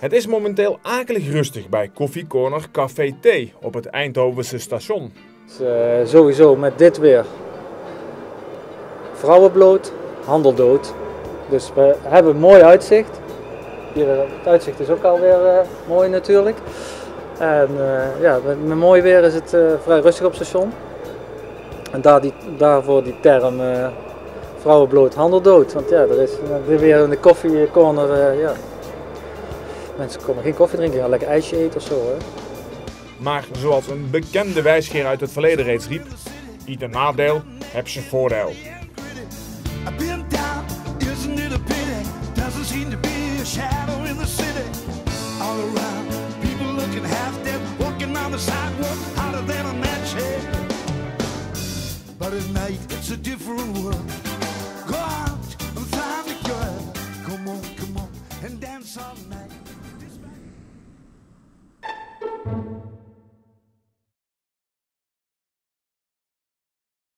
Het is momenteel akelig rustig bij koffiecorner Café Thee op het Eindhovense station. Sowieso met dit weer. Vrouwen bloot, handel dood. Dus we hebben een mooi uitzicht. Hier, het uitzicht is ook alweer mooi natuurlijk. En met mooi weer is het vrij rustig op het station. En daarvoor die term vrouwen bloot, handel dood. Want ja, er is weer in de koffiecorner, mensen komen geen koffie drinken, gaan lekker ijsje eten of zo. Hè. Maar zoals een bekende wijsgeer uit het verleden reeds riep, ieder nadeel heeft zijn voordeel. But at night it's a different world. Go out and find a girl. Come on, and dance all night.